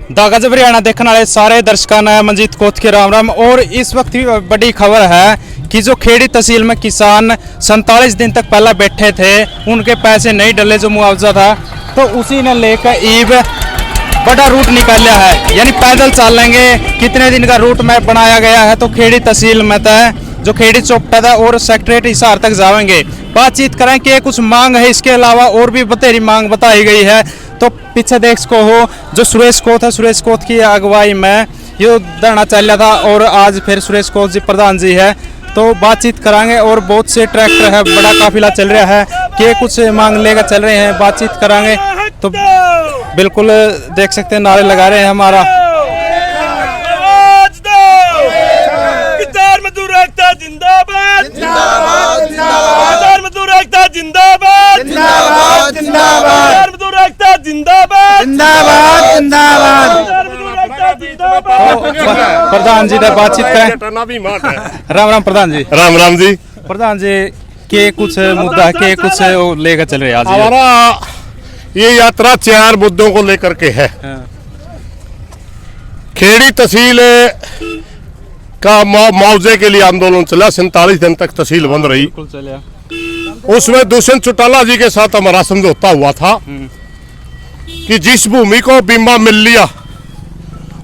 The गजब हरियाणा देखने वाले सारे दर्शकों ने मंजीत कोत के राम राम। और इस वक्त भी बड़ी खबर है कि जो खेड़ी तहसील में किसान 47 दिन तक पहले बैठे थे, उनके पैसे नहीं डले जो मुआवजा था, तो उसी ने लेकर ईब बड़ा रूट निकाला है, यानी पैदल चल लेंगे। कितने दिन का रूट मैप बनाया गया है, तो खेड़ी तहसील में तय जो खेड़ी चौपटा था और सेक्रेटरी हिसार तक जाएंगे। बातचीत करें कि कुछ मांग है, इसके अलावा और भी बतेरी मांग बताई गई है। तो पीछे देख सको हो जो सुरेश कोत है, सुरेश कोत की अगुवाई में ये धरना चल रहा था और आज फिर सुरेश कोत जी प्रधान जी है, तो बातचीत कराएंगे। और बहुत से ट्रैक्टर है, बड़ा काफिला चल रहा है कि कुछ मांग लेकर चल रहे हैं, बातचीत कराएंगे। तो बिल्कुल देख सकते हैं नारे लगा रहे हैं हमारा जिंदाबाद जिंदाबाद जिंदाबाद मजदूर एकता जिंदाबाद जिंदाबाद जिंदाबाद मजदूर एकता जिंदाबाद जिंदाबाद जिंदाबाद। प्रधान जी ने बातचीत करें। राम राम प्रधान जी। राम राम जी। प्रधान जी के कुछ मुद्दा के कुछ लेकर चल रहे हैं आज। हमारा ये यात्रा 4 मुद्दों को लेकर के है। खेड़ी तहसील का मुआवजे के लिए आंदोलन चला, 47 दिन तक तहसील बंद रही। उसमें दुष्यंत चौटाला जी के साथ हमारा समझौता हुआ था कि जिस भूमि को बीमा मिल लिया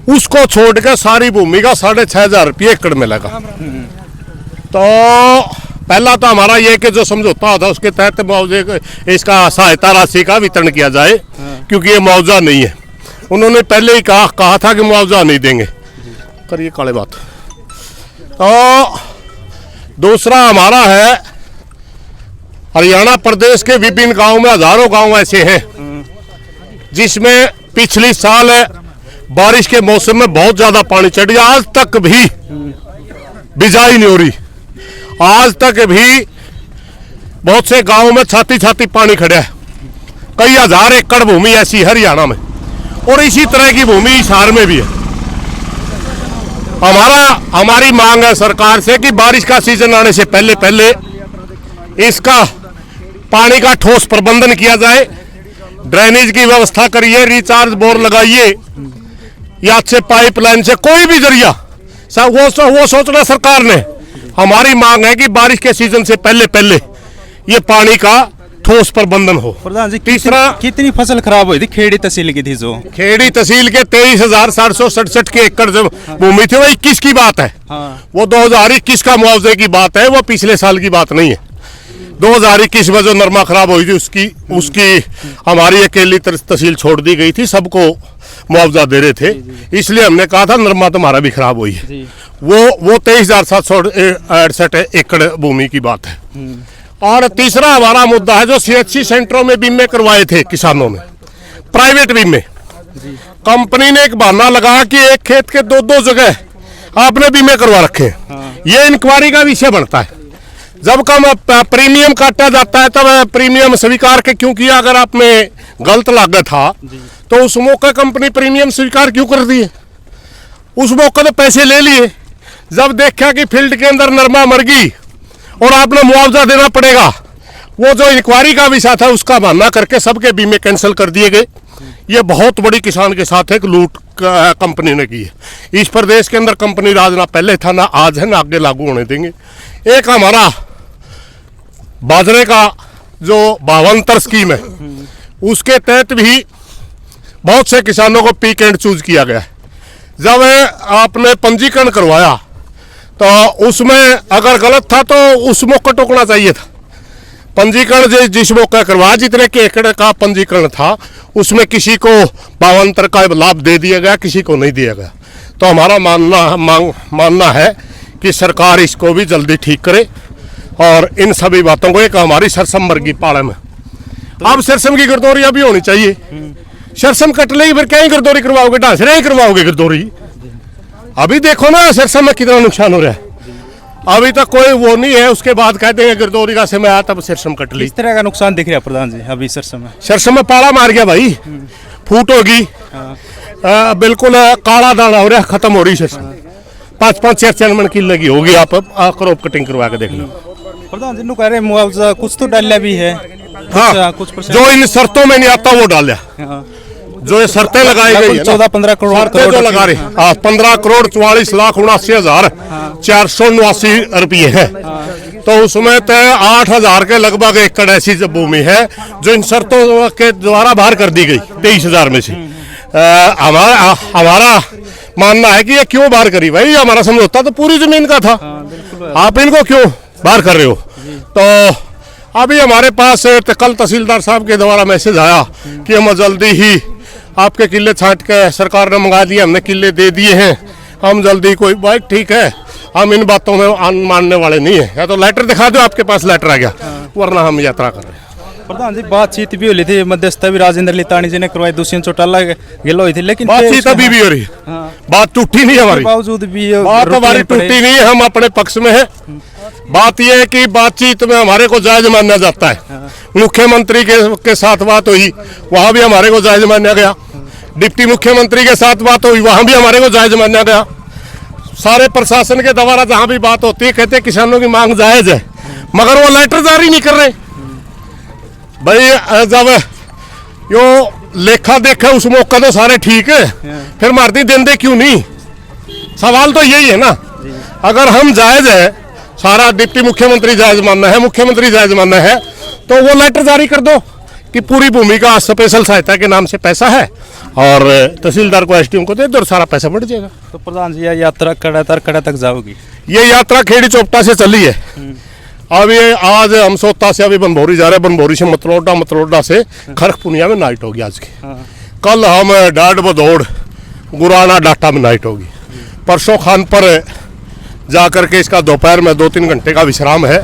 उसको छोड़कर सारी भूमि का 6,500 रुपये एकड़ मिलेगा। तो पहला तो हमारा ये कि जो समझौता होता है उसके तहत मुआवजे इसका सहायता राशि का वितरण किया जाए, क्योंकि ये मुआवजा नहीं है। उन्होंने पहले ही कहा था कि मुआवजा नहीं देंगे। करिए काले बात। तो दूसरा हमारा है हरियाणा प्रदेश के विभिन्न गांवों में हजारों गांव ऐसे हैं जिसमें पिछली साल बारिश के मौसम में बहुत ज्यादा पानी चढ़ गया, आज तक भी बिजाई नहीं हो रही। आज तक भी बहुत से गांवों में छाती छाती पानी खड़ा है। कई हजार एकड़ भूमि ऐसी हरियाणा में, और इसी तरह की भूमि हिसार में भी है। हमारी मांग है सरकार से कि बारिश का सीजन आने से पहले पहले इसका पानी का ठोस प्रबंधन किया जाए, ड्रेनेज की व्यवस्था करिए, रिचार्ज बोर लगाइए या अच्छे पाइपलाइन से कोई भी जरिया वो सोचना सरकार ने। हमारी मांग है कि बारिश के सीजन से पहले पहले ये पानी का ठोस प्रबंधन हो। प्रधान जी, तीसरा कितनी फसल खराब हुई थी खेड़ी तहसील की थी? जो खेड़ी तहसील के 23,767 के एकड़ जो भूमि थी वो 21 की बात है। वो 2021 का मुआवजे की बात है, वो पिछले साल की बात नहीं है। 2021 में जो नरमा खराब हुई थी उसकी हमारी अकेली तहसील छोड़ दी गई थी, सबको मुआवजा दे रहे थे। इसलिए हमने कहा था नरमा तुम्हारा भी खराब हुई है। वो 23,768 एकड़ भूमि की बात है। और तीसरा हमारा मुद्दा है जो CHC सेंटरों में बीमे करवाए थे किसानों ने, प्राइवेट बीमे। कंपनी ने एक बहाना लगा कि एक खेत के 2 जगह आपने बीमे करवा रखे हैं। ये इंक्वायरी का विषय बनता है। जब कम प्रीमियम काटा जाता है तब प्रीमियम स्वीकार के क्यों किया? अगर आपने गलत लागत था तो उस मौके कंपनी प्रीमियम स्वीकार क्यों कर दी है? उस मौके तो पैसे ले लिए। जब देखा कि फील्ड के अंदर नरमा मर गई और आपने मुआवजा देना पड़ेगा, वो जो इंक्वायरी का विषय था उसका बहाना करके सबके बीमे कैंसिल कर दिए गए। ये बहुत बड़ी किसान के साथ एक लूट कंपनी ने की है। इस प्रदेश के अंदर कंपनी राज ना पहले था, ना आज है, ना आगे लागू होने देंगे। एक हमारा बाजरे का जो 52 स्कीम है उसके तहत भी बहुत से किसानों को पिक एंड चूज किया गया है। जब आपने पंजीकरण करवाया तो उसमें अगर गलत था तो उस मौके टोकना चाहिए था। पंजीकरण जिस मौके करवाया, जितने के एकड़ का पंजीकरण था उसमें किसी को 52 का लाभ दे दिया गया, किसी को नहीं दिया गया। तो हमारा मानना है कि सरकार इसको भी जल्दी ठीक करे और इन सभी बातों को एक हमारी सरसम वर्गी पाले में अब सरसम की गिरदौरी अभी होनी चाहिए। सरसम कट लेगी फिर क्या ही गिरदौरी करवाओगे? ढांसरे ही करवाओगे गिरदौरी? अभी देखो ना सरसम में कितना नुकसान हो रहा है। अभी तक कोई वो नहीं है, उसके बाद कहते हैं गिरदौरी का समय आया तब सरसम कट ली। इस तरह का नुकसान दिख रहा है प्रधान जी अभी सरसम में? पाला मार गया भाई, फूट होगी, बिल्कुल काला दाना हो रहा है, खत्म हो रही सरसम। 5-5 6 मन की लगी होगी। आप क्रॉप कटिंग करवा के देख लो। प्रधान जी कह रहे मुआवजा कुछ तो डाला भी है। हाँ, कुछ जो इन शर्तों में नहीं आता वो डाला। जो ये शर्तें लगाई गई है 14-15 करोड़ शर्तें जो लगा रहे 15,44,89,489 रुपये है, तो उसमें तो 8,000 के लगभग एकड़ ऐसी भूमि है जो इन शर्तों के द्वारा बाहर कर दी गई 23,000 में से। हमारा मानना है कि ये क्यों बाहर करी भाई, हमारा समझौता तो पूरी जमीन का था, आप इनको क्यों बाहर कर रहे हो। तो अभी हमारे पास कल तहसीलदार साहब के द्वारा मैसेज आया कि हम जल्दी ही आपके किले छांट के सरकार ने मंगा दिए, हमने किले दे दिए हैं, हम जल्दी कोई भाई ठीक है, हम इन बातों में मानने वाले नहीं है। या तो लेटर दिखा दो, आपके पास लेटर आ गया, वरना हम यात्रा कर रहे हैं। प्रधान जी बातचीत भी हुई थी, मध्यस्थता भी राजेंद्र लितानी जी ने करवाई, दुष्यंत चौटाला गिलो हुई थी, लेकिन बातचीत अभी भी हो रही है, बात टूटी नहीं हमारी, बावजूद भी बात हमारी टूटी नहीं है, हम अपने पक्ष में है। बात यह है कि बातचीत में हमारे को जायज माना जाता है। मुख्यमंत्री के साथ बात हुई, वहां भी हमारे को जायज माना गया। डिप्टी मुख्यमंत्री के साथ बात हुई, वहां भी हमारे को जायज माना गया। सारे प्रशासन के द्वारा जहां भी बात होती है कहते हैं किसानों की मांग जायज है, मगर वो लेटर जारी नहीं कर रहे भाई। जब यो लेखा देखा उस मौका तो सारे ठीक है, फिर मारती देंदे क्यों नहीं, सवाल तो यही है ना। अगर हम जायज है, सारा डिप्टी मुख्यमंत्री जायज मानना है, मुख्यमंत्री जायज मानना है, तो वो लेटर जारी कर दो कि पूरी भूमि का स्पेशल सहायता के नाम से पैसा है और तहसीलदार को एसडीएम को दे दो और सारा पैसा बढ़ जाएगा। तो प्रधान जी यात्रा कड़ा तक जाओगी? ये यात्रा खेड़ी चौपटा से चली है, अब ये आज हम सोता से अभी बनभौरी जा रहे हैं, बनभौरी से मतलोडा से खरखपुनिया में नाइट होगी आज की। कल हम डाड बदौड़ गुराना डाटा में नाइट होगी। परसों खान पर जा करके इसका दोपहर में 2-3 घंटे का विश्राम है,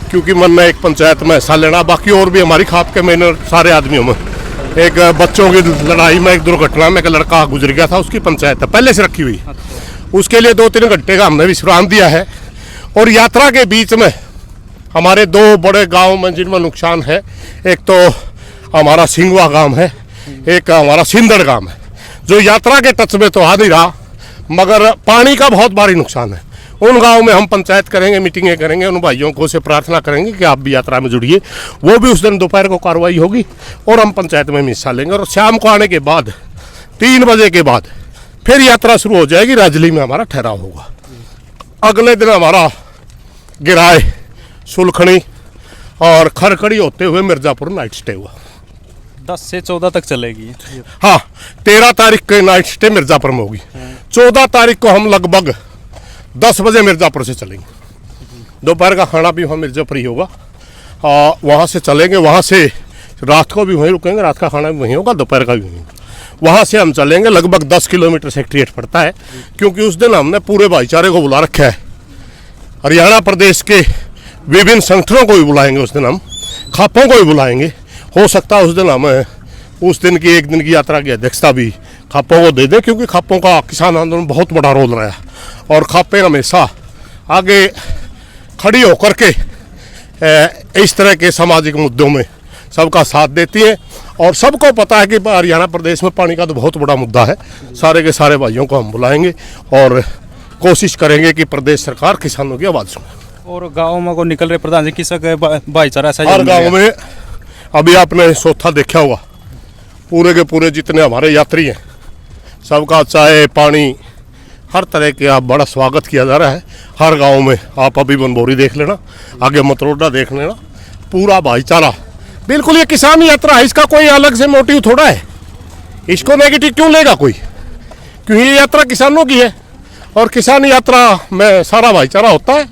क्योंकि मन में एक पंचायत में हिस्सा लेना, बाकी और भी हमारी खाप के मेहनत सारे आदमियों में। एक बच्चों की लड़ाई में एक दुर्घटना में एक लड़का गुजर गया था, उसकी पंचायत है पहले से रखी हुई, उसके लिए 2-3 घंटे का हमने विश्राम दिया है। और यात्रा के बीच में हमारे 2 बड़े गांव में जिनमें नुकसान है, एक तो हमारा सिंगवा गांव है, एक हमारा सिंदड़ गांव है, जो यात्रा के टच में तो आ नहीं रहा, मगर पानी का बहुत भारी नुकसान है। उन गांव में हम पंचायत करेंगे, मीटिंगें करेंगे, उन भाइयों को से प्रार्थना करेंगे कि आप भी यात्रा में जुड़िए। वो भी उस दिन दोपहर को कार्रवाई होगी और हम पंचायत में हिस्सा लेंगे। और शाम को आने के बाद 3 बजे के बाद फिर यात्रा शुरू हो जाएगी, राजली में हमारा ठहराव होगा। अगले दिन हमारा गिराए, सुलखनी और खरकड़ी होते हुए मिर्जापुर नाइट स्टे हुआ। 10 से 14 तक चलेगी। हाँ, 13 तारीख के नाइट स्टे मिर्जापुर में होगी। 14 तारीख को हम लगभग 10 बजे मिर्जापुर से चलेंगे। दोपहर का खाना भी वहाँ मिर्जापुर ही होगा, वहाँ से चलेंगे, वहाँ से रात को भी वहीं रुकेंगे, रात का खाना भी वहीं होगा, दोपहर का भी वहीं होगा। वहाँ से हम चलेंगे, लगभग 10 किलोमीटर सेक्रेटेरिएट पड़ता है, क्योंकि उस दिन हमने पूरे भाईचारे को बुला रखा है। हरियाणा प्रदेश के विभिन्न संगठनों को भी बुलाएंगे, उस दिन हम खापों को भी बुलाएंगे। हो सकता है उस दिन हम उस दिन की 1 दिन की यात्रा की अध्यक्षता भी खापों को दे दें, क्योंकि खापों का किसान आंदोलन में बहुत बड़ा रोल रहा है और खापें हमेशा आगे खड़ी होकर के इस तरह के सामाजिक मुद्दों में सबका साथ देती है। और सबको पता है कि हरियाणा प्रदेश में पानी का तो बहुत बड़ा मुद्दा है। सारे के सारे भाइयों को हम बुलाएंगे और कोशिश करेंगे कि प्रदेश सरकार किसानों की आवाज़ सुने। और गाँव में को निकल रहे प्रधान जी किसान भाईचारा हर गाँव में, अभी आपने सोथा देखा होगा, पूरे के पूरे जितने हमारे यात्री हैं सबका चाय पानी हर तरह के आप बड़ा स्वागत किया जा रहा है हर गांव में। आप अभी बनभौरी देख लेना, आगे मतरोडा देख लेना, पूरा भाईचारा। बिल्कुल ये किसान यात्रा है, इसका कोई अलग से मोटिव थोड़ा है, इसको नेगेटिव क्यों लेगा कोई, क्योंकि ये यात्रा किसानों की है और किसान यात्रा में सारा भाईचारा होता है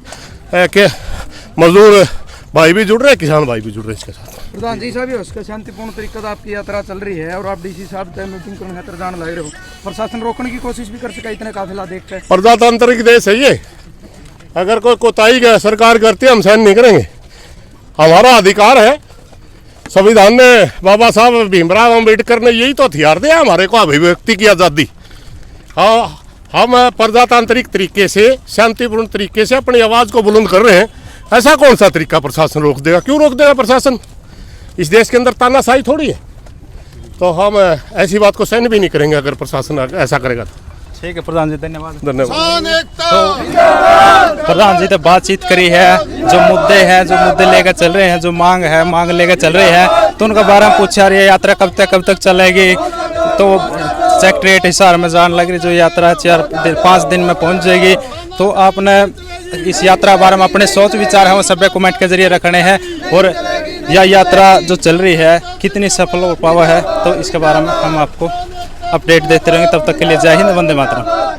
कि मजदूर भाई भी जुड़ रहे हैं, किसान भाई भी जुड़ रहे हैं इसके साथ। प्रधान जी साहब उसका शांतिपूर्ण तरीके से आपकी यात्रा चल रही है और आप डीसी साहब मीटिंग करने खातर जान लग रहे हो, प्रशासन रोकने की कोशिश भी कर सका इतने काफिला देख कर। प्रजातांत्रिक देश है ये, अगर कोई कोताही का सरकार करती है हम सहन नहीं करेंगे, हमारा अधिकार है। संविधान ने बाबा साहब भीमराव अम्बेडकर ने यही तो हथियार दिया हमारे को, अभिव्यक्ति की आज़ादी। हाँ, हम प्रजातांत्रिक तरीके से शांतिपूर्ण तरीके से अपनी आवाज़ को बुलंद कर रहे हैं, ऐसा कौन सा तरीका प्रशासन रोक देगा? क्यों रोक देगा प्रशासन? इस देश के अंदर तानाशाही थोड़ी है, तो हम ऐसी बात को सहन भी नहीं करेंगे अगर प्रशासन ऐसा करेगा तो। ठीक है प्रधान जी, धन्यवाद। प्रधान जी तो बातचीत करी है, जो मुद्दे लेकर चल रहे हैं, जो मांग लेकर चल रहे हैं, तो उनका बारे में पूछा रही है यात्रा कब तक चलेगी, तो सेक्रेटरीट हिसार में जाने लग रही जो यात्रा 4-5 दिन में पहुंच जाएगी। तो आपने इस यात्रा बारे में अपने सोच विचार हैं वो सब कमेंट के जरिए रखने हैं, और यह यात्रा जो चल रही है कितनी सफल हो पावा है तो इसके बारे में हम आपको अपडेट देते रहेंगे। तब तक के लिए जय हिंद, वंदे मातरम।